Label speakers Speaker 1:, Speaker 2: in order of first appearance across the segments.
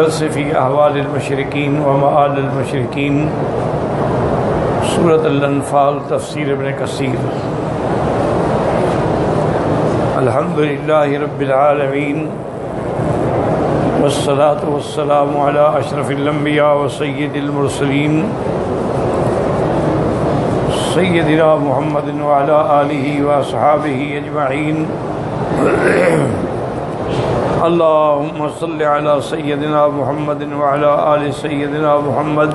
Speaker 1: درس فی احوال المشرکین و مآل المشرکین، سورۃ الانفال، تفسیر ابن کثیر۔ الحمدللہ رب العالمین، والصلاة والسلام علی اشرف الانبیاء و سید المرسلین، سیدنا محمد وعلی آلہ و اصحابہ اجمعین۔ اللہم صل علی سیدنا محمد وعلی آل سیدنا محمد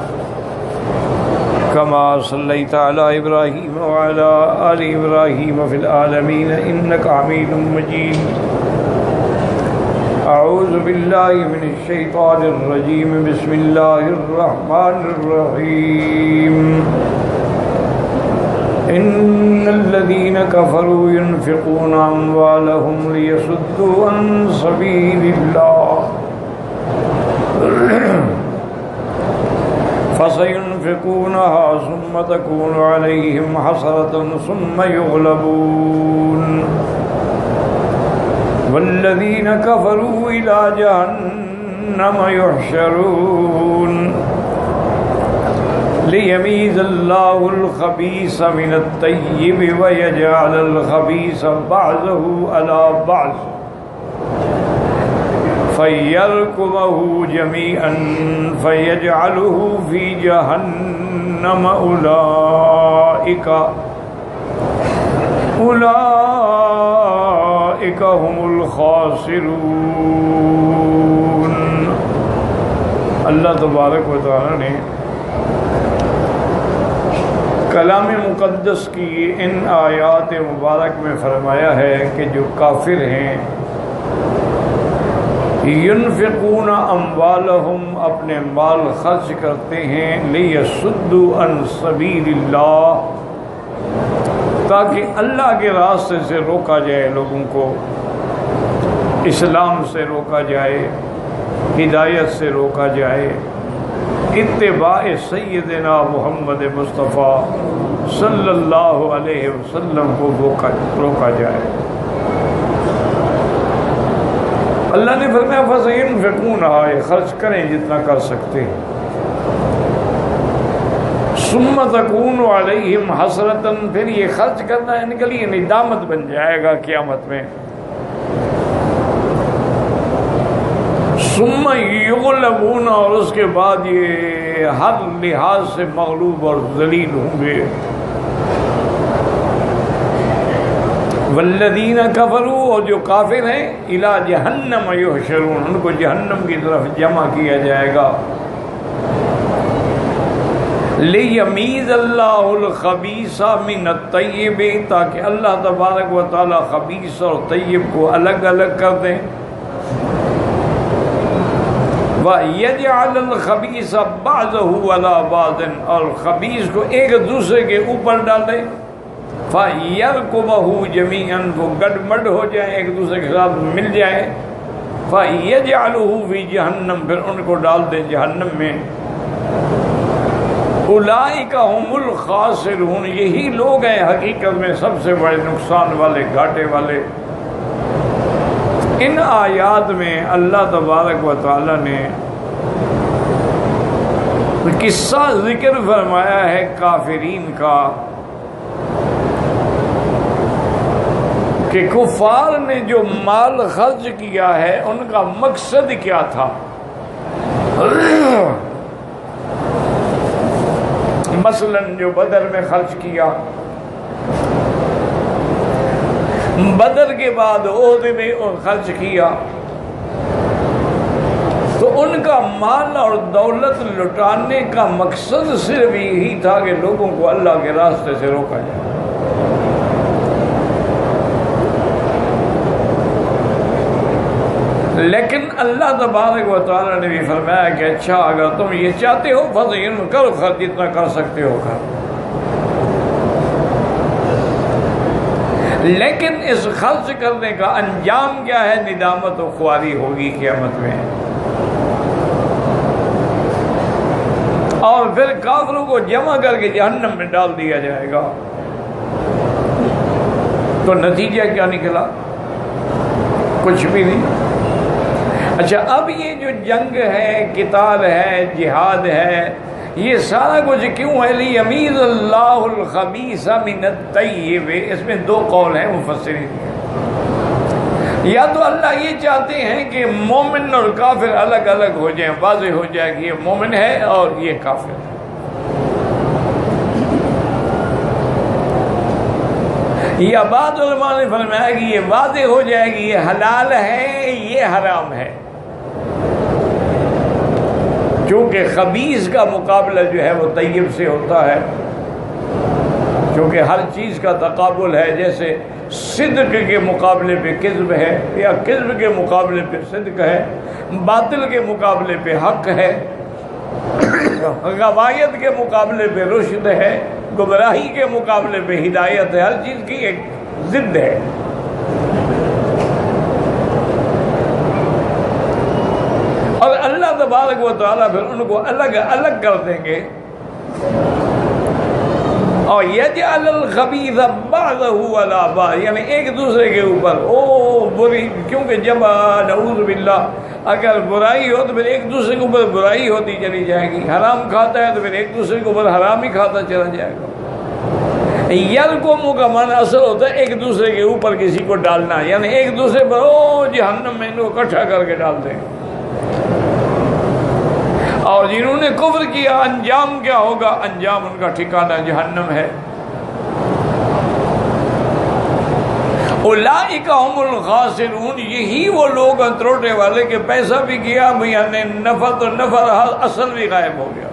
Speaker 1: کما صلیت علی ابراہیم وعلی آل ابراہیم فی العالمین انک حمید مجید۔ اعوذ باللہ من الشیطان الرجیم، بسم اللہ الرحمن الرحیم۔ ان الذين كفروا ينفقون اموالهم ليصدوا عن سبيل الله فسينفقونها ثم تكون عليهم حسرة ثم يغلبون والذين كفروا إلى جهنم يحشرون ليميز الله الخبيث من الطيب ويجعل الخبيث بعضه على بعض فيركمه جميعا فيجعله في جهنم أولئك هم الخاسرون۔ اللہ تبارک و تعالی نے کلام مقدس کی ان آیات مبارک میں فرمایا ہے کہ جو کافر ہیں، ینفقون اموالہم، اپنے مال خرچ کرتے ہیں، لیصدوا عن سبیل اللہ، تاکہ اللہ کے راستے سے روکا جائے، لوگوں کو اسلام سے روکا جائے، ہدایت سے روکا جائے، اتباع سیدنا محمد مصطفیٰ صلی اللہ علیہ وسلم کو روکا جائے۔ اللہ نے فرمایا فَسَيُنْفِقُونَهَا، خرچ کریں جتنا کر سکتے ہیں، ثُمَّ تَكُونُ عَلَيْهِمْ حَسْرَةً، پھر یہ خرچ کرنا ان کے لیے ندامت بن جائے گا قیامت میں۔ ثم یغلبون، اور اس کے بعد یہ ہر لحاظ سے مغلوب اور ذلیل ہوں گے۔ والذین کفروا، اور جو کافر ہیں، الی جہنم یحشرون، ان کو جہنم کی طرف جمع کیا جائے گا۔ لیمیز اللہ الخبیث من الطیب، تاکہ اللہ تبارک و تعالی خبیث اور طیب کو الگ الگ کر دیں۔ وَيَجْعَلَ الْخَبِيثَ بَعْضَهُ عَلَى بَعْضٍ، اور خبیث کو ایک دوسرے کے اوپر ڈالے، فَيَرْكُمَهُ جَمِيعًا، وہ گڈمڈ ہو جائیں، ایک دوسرے کے ساتھ مل جائیں، فَيَجْعَلُهُ فِي جَهَنَّمْ، پھر ان کو ڈال دیں جہنم میں۔ اولئک هم الخاسرون، یہی لوگ ہیں حقیقت میں سب سے بڑے نقصان والے، گھاٹے والے۔ ان آیات میں اللہ تبارک و تعالی نے قصہ ذکر فرمایا ہے کافرین کا، کہ کفار نے جو مال خرچ کیا ہے ان کا مقصد کیا تھا۔ مثلا جو بدر میں خرچ کیا، بدر کے بعد عہد میں خرچ کیا، تو ان کا مال اور دولت لٹانے کا مقصد صرف یہی تھا کہ لوگوں کو اللہ کے راستے سے روکا جائے۔ لیکن اللہ تبارک و تعالی نے بھی فرمایا کہ اچھا اگر تم یہ چاہتے ہو فضین کرو، خرچ جتنا کر سکتے ہو کر، لیکن اس خرچ کرنے کا انجام کیا ہے؟ ندامت و خواری ہوگی قیامت میں، اور پھر کافروں کو جمع کر کے جہنم میں ڈال دیا جائے گا۔ تو نتیجہ کیا نکلا؟ کچھ بھی نہیں۔ اچھا، اب یہ جو جنگ ہے، قتال ہے، جہاد ہے، یہ سارا کچھ کیوں ہے؟ لیمیز اللہ الخبیث من الطیب. اس میں دو قول ہیں مفسرین کے. یا تو اللہ یہ چاہتے ہیں کہ مومن اور کافر الگ الگ ہو جائیں، واضح ہو جائے کہ یہ مومن ہے اور یہ کافر ہے. یا بعض علماء نے فرمایا کہ یہ واضح ہو جائے گی یہ حلال ہے، یہ حرام ہے. چونکہ خبیث کا مقابلہ جو ہے وہ طیب سے ہوتا ہے، کیونکہ ہر چیز کا تقابل ہے. جیسے صدق کے مقابلے پہ کذب ہے، یا کذب کے مقابلے پہ صدق ہے، باطل کے مقابلے پہ حق ہے، غوایت کے مقابلے پہ رشد ہے، گمراہی کے مقابلے پہ ہدایت ہے. ہر چیز کی ایک ضد ہے. اور اللہ تبارک و تعالیٰ پھر ان کو الگ الگ کر دیں گے. اور یجعل الخبیث بعضہ علی بعض، یعنی ایک دوسرے کے اوپر بری، کیونکہ جب نعوذ باللہ اگر برائی ہو تو پھر ایک دوسرے کے اوپر برائی ہوتی چلی جائے گی. حرام کھاتا ہے تو پھر ایک دوسرے کے اوپر حرام ہی کھاتا چلا جائے گا. یلکم کا معنی اصل ہوتا ہے ایک دوسرے کے اوپر کسی کو ڈالنا، یعنی ایک دوسرے پر جہنم میں ان کو اکٹھا کر کے ڈال دیں. اور جنہوں نے کفر کیا انجام کیا ہوگا؟ انجام ان کا ٹھکانہ جہنم ہے. اولئک هم الخاسرون، یہی وہ لوگ ہیں تروٹے والے کہ پیسہ بھی کیا یعنی نفع تو نفع اصل بھی غائب ہو گیا.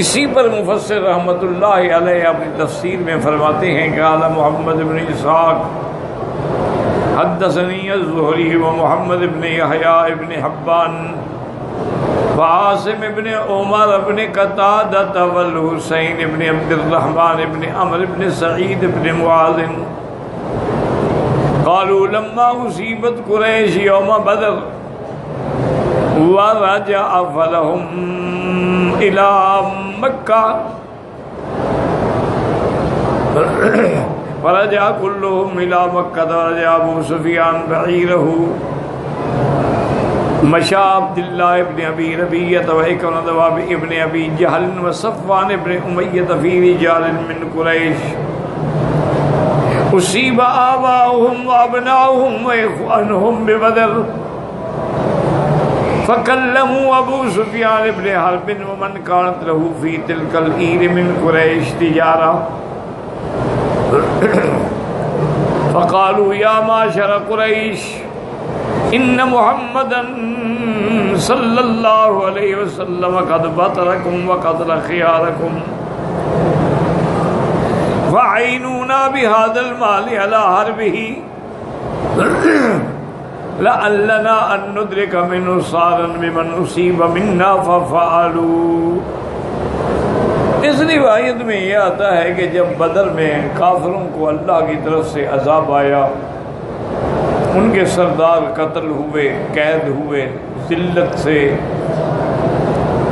Speaker 1: اسی پر مفسر رحمۃ اللہ علیہ اپنی تفسیر میں فرماتے ہیں کہ قال محمد بن اسحاق حدثني الزهري ومحمد بن يحيى بن حبان وعاصم بن عمر بن قتادة والحسين بن عبد الرحمن بن عمرو بن سعيد بن معاذ قالوا لما أصيبت قريش يوم بدر ورجع فلهم إلى مكة فرجع كلهم إلى مكة ورجع أبو سفيان بعيره مشى عبد الله بن أبي ربيعة وعكرمة ابن أبي جهل وصفوان بن أمية في رجال من قريش أصيب آباؤهم وأبناؤهم وإخوانهم ببدر فكلموا أبو سفيان بن حرب ومن كانت له في تلك العير من قريش تجارة فقالوا يا معشر قريش إن محمدا صلى الله عليه وسلم قد بطركم وقتل خياركم فعينونا بهذا المال على حربه لعلنا أن ندرك منه صارا بمن أصيب منا ففعلوا. اس روایت میں یہ آتا ہے کہ جب بدر میں کافروں کو اللہ کی طرف سے عذاب آیا، ان کے سردار قتل ہوئے، قید ہوئے، ذلت سے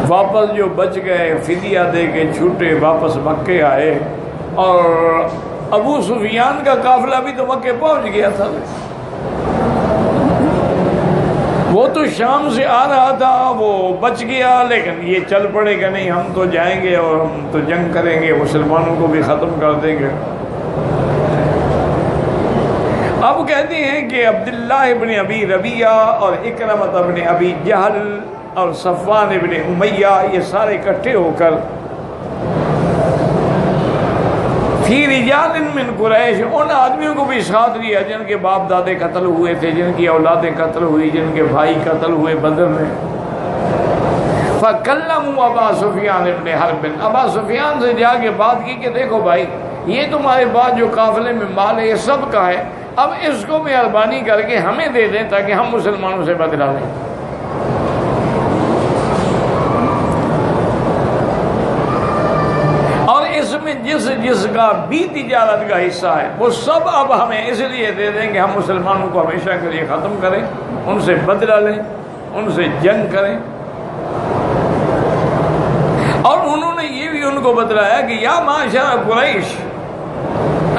Speaker 1: واپس جو بچ گئے فدیہ دے کے چھوٹے واپس مکے آئے. اور ابو سفیان کا قافلہ بھی تو مکے پہنچ گیا تھا. وہ تو شام سے آ رہا تھا، وہ بچ گیا، لیکن یہ چل پڑے گا نہیں، ہم تو جائیں گے اور ہم تو جنگ کریں گے، مسلمانوں کو بھی ختم کر دیں گے. اب کہتے ہیں کہ عبداللہ ابن ابی ربیعہ اور اکرمۃ ابن ابی جہل اور صفوان ابن امیہ یہ سارے اکٹھے ہو کر فی رجال من قریش، ان آدمیوں کو بھی ساتھ لیا جن کے باپ دادے قتل ہوئے تھے، جن کی اولادیں قتل ہوئی، جن کے بھائی قتل ہوئے بدر میں. فکلموا ابا سفیان ابن حرب، ابا سفیان سے جا کے بات کی کہ دیکھو بھائی، یہ تمہارے بعد جو قافلے میں مال ہے یہ سب کا ہے، اب اس کو مہربانی کر کے ہمیں دے دیں تاکہ ہم مسلمانوں سے بدلہ لیں. اور اس میں جس کا بھی تجارت کا حصہ ہے وہ سب اب ہمیں اس لیے دے دیں کہ ہم مسلمانوں کو ہمیشہ کے لیے ختم کریں، ان سے بدلہ لیں، ان سے جنگ کریں. اور انہوں نے یہ بھی ان کو بتلایا کہ یا معاشر قریش،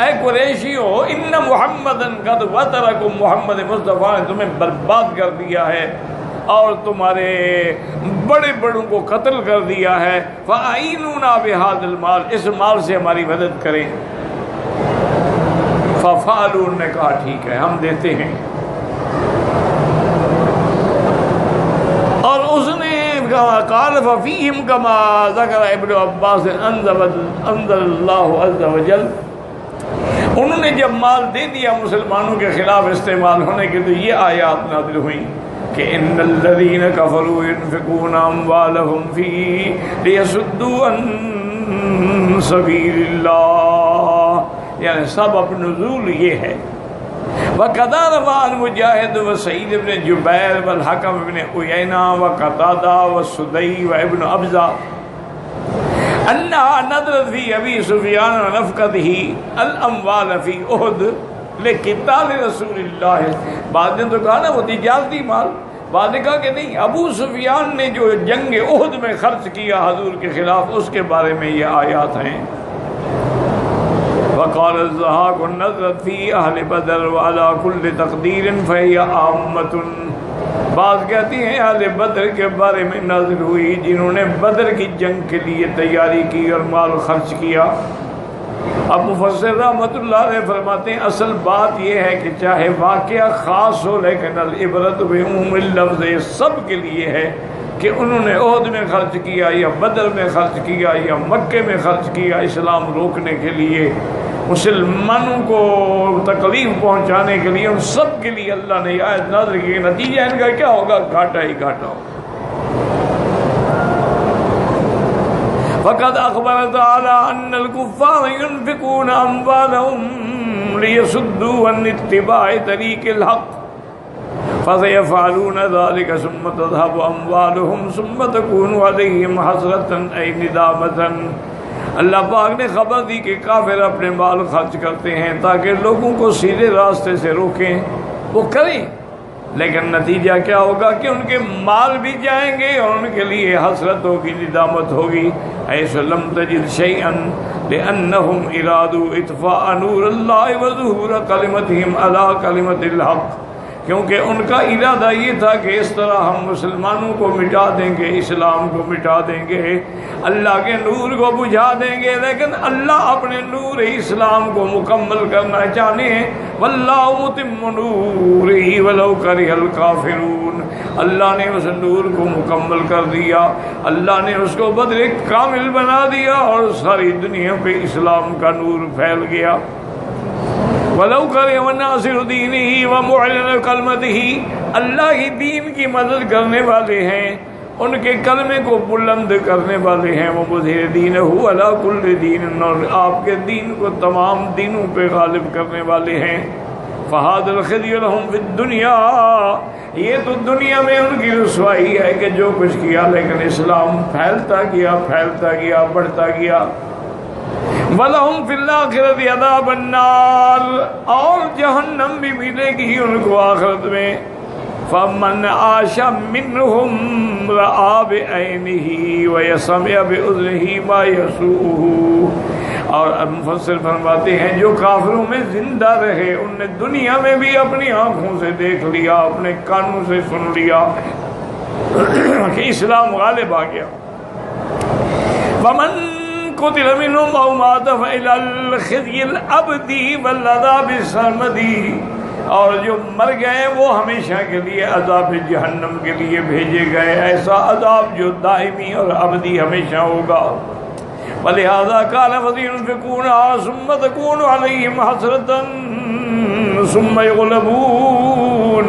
Speaker 1: اے قریشیو ان محمدن قد وترکم، محمد مصطفیٰ نے تمہیں برباد کر دیا ہے اور تمہارے بڑے بڑوں کو قتل کر دیا ہے، فَأَعِينُونَا بِهَذَا الْمَالِ، اس مال سے ہماری مدد کریں۔ فَفَعَلُوا، نے کہا ٹھیک ہے ہم دیتے ہیں۔ اور اس نے قال فَفِيهِمْ كَمَا ذَكَرَ ابن عباس انزل اللہ عز وجل، انہوں نے جب مال دے دیا مسلمانوں کے خلاف استعمال ہونے کے، تو یہ آیات نازل ہوئیں کہ ان الذین کفروا ينفقون اموالهم فی لیصدوا عن سبیل اللہ، یعنی سبب نزول یہ ہے۔ وَقَدَا رَوَى عَنْ مُجَاہد وَسَعِيدِ بْنِ جُبَيْرٍ وَالْحَكَمِ بْنِ عُيَيْنَةَ وَقَتَادَةَ وَالسُّدَيِّ وَابْنُ أَبْزَةَ أَنَّهَا نَظَرَتْ فِي أَبِي سُفْيَانَ وَنَفْقَتِهِ الْأَمْوَالَ فِي أُحُدٍ لِقِتَالِ رسول اللہ۔ بعد نے تو کہا نا وہ تجارتی مال، بعد نے کہا کہ نہیں، ابو سفیان نے جو جنگ احد میں خرچ کیا حضور کے خلاف، اس کے بارے میں یہ آیات ہیں۔ وقال الضحاک نظرت فی اہل بدر وعلی کل تقدیر فہی عامۃ، بعض کہتی ہیں اہل بدر کے بارے میں نازل ہوئی جنہوں نے بدر کی جنگ کے لیے تیاری کی اور مال خرچ کیا۔ اب مفسر رحمۃ اللہ علیہ فرماتے ہیں اصل بات یہ ہے کہ چاہے واقعہ خاص ہو لیکن العبرت بعموم اللفظ، یہ سب کے لیے ہے کہ انہوں نے احد میں خرچ کیا یا بدر میں خرچ کیا یا مکے میں خرچ کیا اسلام روکنے کے لیے، مسلمانوں کو تکلیف پہنچانے کے لیے، ان سب کے لیے اللہ نے آیت نازل کی۔ نتیجہ ان کا کیا ہوگا؟ گھاٹا ہی گھاٹا ہوگا۔ فقد اخبر تعالی ان الكفار ينفقون اموالهم ليصدوا عن اتباع طريق الحق فسيفعلون ذلك ثم تذهب اموالهم ثم تكون عليهم حسرة اي ندامة۔ اللہ پاک نے خبر دی کہ کافر اپنے مال خرچ کرتے ہیں تاکہ لوگوں کو سیدھے راستے سے روکیں، وہ کریں، لیکن نتیجہ کیا ہوگا کہ ان کے مال بھی جائیں گے اور ان کے لیے حسرت ہوگی، ندامت ہوگی۔ ایسا لم تجد شیئا لأنہم ارادوا اطفاء نور اللہ وظہور کلمتہم علی کلمت الحق، کیونکہ ان کا ارادہ یہ تھا کہ اس طرح ہم مسلمانوں کو مٹا دیں گے، اسلام کو مٹا دیں گے، اللہ کے نور کو بجھا دیں گے، لیکن اللہ اپنے نور اسلام کو مکمل کرنا چاہتے ہیں۔ واللہ متم نورہ ولو کرہ الکافرون، اللہ نے اس نور کو مکمل کر دیا، اللہ نے اس کو بدر کامل بنا دیا اور ساری دنیا پہ اسلام کا نور پھیل گیا۔ وَلَوْ كَرِهَ وَنَاصِرُ دِينِهِ وَمُعْلِنُ كَلْمَتِهِ، اللہ ہی دین کی مدد کرنے والے ہیں، ان کے کلمے کو بلند کرنے والے ہیں۔ وَمُظْهِرُ دِينَهُ عَلَى كُلِّ دِينٍ، اور آپ کے دین کو تمام دینوں پہ غالب کرنے والے ہیں۔ فَهَذَا الْخِزْيُ لَهُمْ فِي الدُّنْيَا، یہ تو دنیا میں ان کی رسوائی ہے کہ جو کچھ کیا، لیکن اسلام پھیلتا گیا، بڑھتا گیا۔ وَلَهُمْ فِي الْآخِرَةِ عَذَابُ النَّارِ، اور جہنم بھی ملے گی ان کو آخرت میں۔ فَمَنْ عَاشَ مِنْهُمْ رَآ بِعَيْنِهِ وَيَسْمَعُ بِأُذُنِهِ مَا يَسُوءُهُ، اور مفسر فرماتے ہیں جو کافروں میں زندہ رہے ان نے دنیا میں بھی اپنی آنکھوں سے دیکھ لیا، اپنے کانوں سے سن لیا کہ اسلام غالب آ گیا۔ وَمَنْ قتل منهم او مات فإلى الخزي الأبدي والعذاب السرمدي، اور جو مر گئے وہ ہمیشہ کے لیے عذاب جہنم کے لیے بھیجے گئے، ایسا عذاب جو دائمی اور ابدی ہمیشہ ہوگا۔ ولہذا قال فَسَيُنْفِقُونَهَا ثُمَّ تَكُونُ عَلَيْهِمْ حَسْرَةً ثُمَّ يُغْلَبُونَ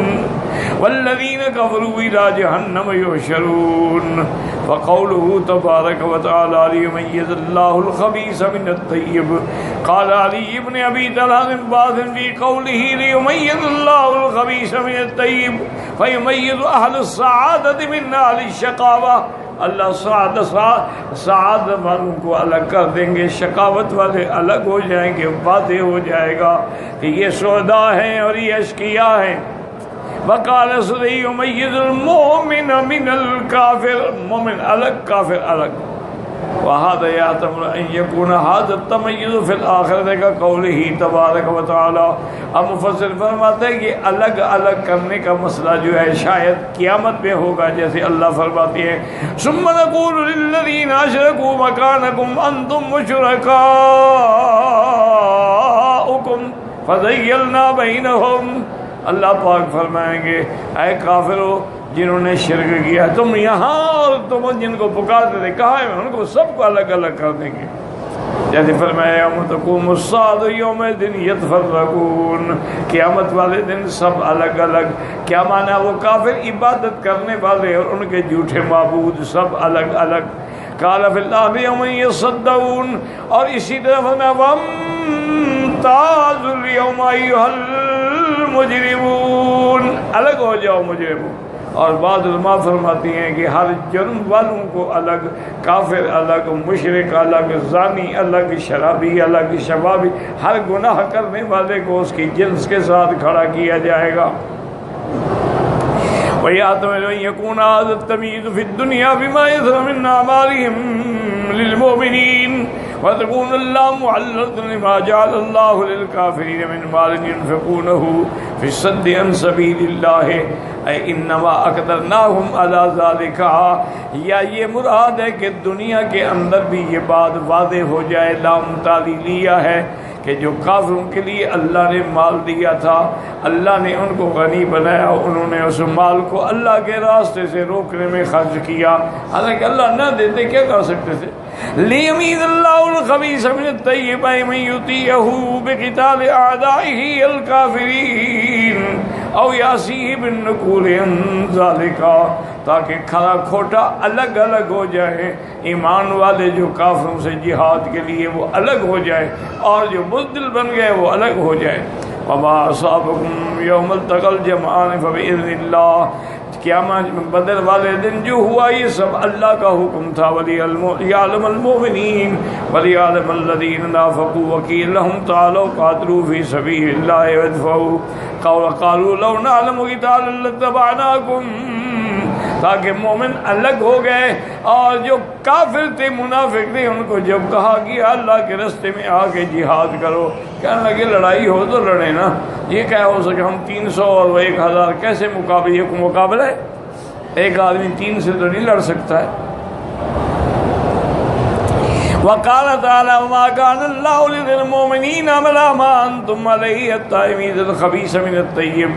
Speaker 1: والذین کفروا الی جہنم یحشرون۔ فقوله تبارک وتعالی لیمیز اللہ الخبیث من الطیب، قال علی بن ابی طلحہ بعض فی قوله لیمیز اللہ الخبیث من الطیب فیمیز اہل السعادۃ من اہل الشقاوہ، اللہ سعادت والوں کو الگ کر دیں گے، شقاوت والے الگ ہو جائیں گے، واضح ہو جائے گا کہ یہ سعداء ہیں اور یہ اشقیاء ہیں۔ وقال سدی یمیز المؤمن من الکافر، مومن الگ کافر الگ، وهذا يحتمل أن يكون هذا التميز في الآخرة كقوله تبارک و تعالی. اب مفسر فرماتے ہیں کہ الگ الگ کرنے کا مسئلہ جو ہے شاید قیامت میں ہوگا، جیسے اللہ فرماتی ہے ثم نقول للذین اشرکوا مکانکم انتم شرکاؤکم فزیلنا بینہم. اللہ پاک فرمائیں گے اے کافرو جنہوں نے شرک کیا تم یہاں، اور تم جن کو پکارتے تھے کہا ہے ان کو سب کو الگ الگ کر دیں گے. جیسے فرمایا یوم تقوم الساعة یومئذ یتفرقون، قیامت والے دن سب الگ الگ. کیا معنی؟ وہ کافر عبادت کرنے والے اور ان کے جھوٹے معبود سب الگ الگ. قال فی الآخر یوم یصدعون، اور اسی طرح فرمایا وامتازوا اليوم ایھا المجرمون، الگ ہو جاؤ مجرمون. اور بعض علماء فرماتی ہیں کہ ہر جرم والوں کو الگ، کافر الگ، مشرک الگ، زانی الگ، شرابی الگ، شبابی، ہر گناہ کرنے والے کو اس کی جنس کے ساتھ کھڑا کیا جائے گا. وَيَحْتَمِلُ أَن يَكُونَ هَذَا التَّمْيِيزُ فِي الدُّنْيَا بِمَا يَظْهَرُ مِنْ أَعْمَالِهِمْ لِلْمُؤْمِنِينَ وَتَكُونُ اللَّامُ مُعَلَّةً لِمَا جَعَلَ اللَّهُ لِلْكَافِرِينَ مِنْ مَالٍ يُنْفِقُونَهُ فِي الصَّدِّ عَنْ سَبِيلِ اللَّهِ اے انما اقدرناہم علی ذالک، یا یہ مراد ہے کہ دنیا کے اندر بھی یہ بات واضح ہو جائے، لام تعلیلیہ ہے کہ جو کافروں کے لیے اللہ نے مال دیا تھا، اللہ نے ان کو غنی بنایا، انہوں نے اس مال کو اللہ کے راستے سے روکنے میں خرچ کیا، حالانکہ اللہ نہ دیتے کیا کر سکتے تھے. لیمیز اللہ الخبیث من الطیب من یطیعہ بقتال اعدائہ الکافرین او یاسیہ بالنکول عن ذالک، تاکہ کھرا کھوٹا الگ الگ ہو جائے. ایمان والے جو کافروں سے جہاد کے لیے وہ الگ ہو جائے، اور جو بزدل بن گئے وہ الگ ہو جائے. وما اصابکم یوم التقى الجمعان فبإذن اللہ، قیامت بدر والے دن جو ہوا یہ سب اللہ کا حکم تھا. وَلِيَعْلَمَ الْمُؤْمِنِينَ وَلِيَعْلَمَ الَّذِينَ نَافَقُوا وَقِيلَ لَهُمْ تَعَالَوْا قَاتِلُوا فِي سَبِيلِ اللَّهِ وَادْفَعُوا قَالُوا لَوْ نَعْلَمُ قِتَالًا لَاتَّبَعْنَاكُمْ، تاکہ مومن الگ ہو گئے، اور جو کافر تھے منافق تھے ان کو جب کہا کہ اللہ کے راستے میں آ کے جہاد کرو، کہنے لگے لڑائی ہو تو لڑے نا، یہ کیا ہو سکے ہم 300 اور وہ 1000 کیسے مقابلہ، یہ کوئی مقابلہ ہے؟ ایک آدمی 3 سے تو نہیں لڑ سکتا ہے. وقال تعالی وما كان الله للمؤمنين على ما انتم عليه حتى يميز الخبيث من الطيب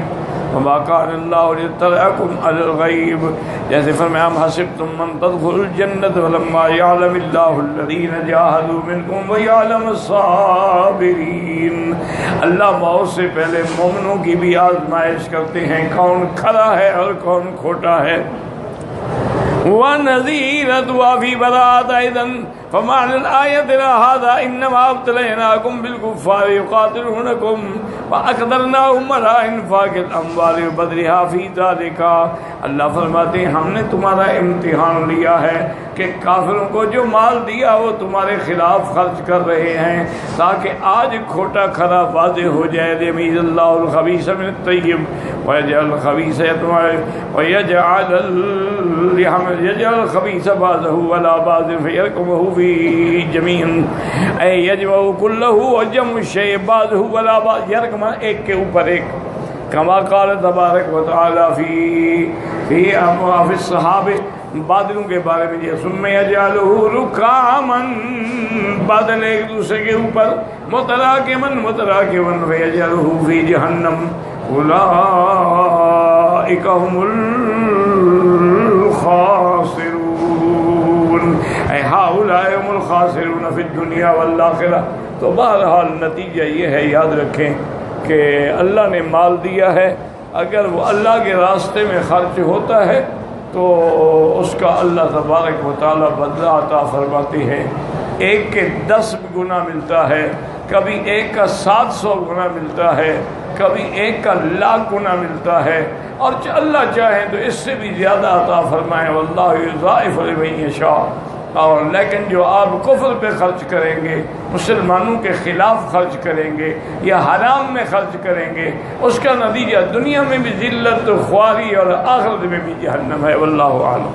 Speaker 1: وما كان الله ليطلعكم على الغيب. جیسے فرمایا ام حسبتم من تدخلوا الجنة ولما يعلم الله الذين جاهدوا منكم ويعلم الصابرين. اللہ موت سے پہلے مومنوں کی بھی آزمائش کرتے ہیں، کون کھڑا ہے اور کون کھوٹا ہے. وَنَذِيرَ دُعَفِي بَرَاتَ أَيْضًا فَمَعْنَ الْآيَةِ هَذَا إِنَّمَا ابْتَلَيْنَاكُمْ بِالْكُفَّارِ يُقَاتِلُونَكُمْ وَأَقْدَرْنَاهُمْ عَلَىٰ إِنفَاقِ الْأَمْوَالِ وَبَذْلِهَا فِي ذَٰلِكَ. اللہ فرماتے ہیں ہم نے تمہارا امتحان لیا ہے کہ کافروں کو جو مال دیا وہ تمہارے خلاف خرچ کر رہے ہیں، تاکہ آج کھوٹا کھرا واضح ہو جائے. لیمیز اللہ الخبیث من الطیب ویجعل الخبیث ویجعل الخبیث بعضه علی بعض فیرکمه فی جمیع، اے یجمع کلہ وجمع الشیء بعضه علی بعض، یرکم ایک کے اوپر ایک، کما قال تبارک و تعالی فی الصحابہ، بادلوں کے بارے میں یہ ثم یجعلہ رکاما، بادل ایک دوسرے کے اوپر متراکما فیجعلہ فی جہنم اولئک هم الخاسرون، اے ہؤلاء هم الخاسرون فی الدنیا والآخرہ. تو بہرحال نتیجہ یہ ہے، یاد رکھیں کہ اللہ نے مال دیا ہے، اگر وہ اللہ کے راستے میں خرچ ہوتا ہے تو اس کا اللہ تبارک و تعالی بدلہ عطا فرماتے ہیں. ایک کے 10 گنا ملتا ہے، کبھی ایک کا 700 گنا ملتا ہے، کبھی ایک کا 1,00,000 گنا ملتا ہے، اور اللہ چاہے تو اس سے بھی زیادہ عطا فرمائے. واللہ یضاعف لمن یشاء. اور لیکن جو آپ کفر پہ خرچ کریں گے، مسلمانوں کے خلاف خرچ کریں گے یا حرام میں خرچ کریں گے، اس کا نتیجہ دنیا میں بھی ذلت خواری اور آخرت میں بھی جہنم ہے. واللہ اعلم.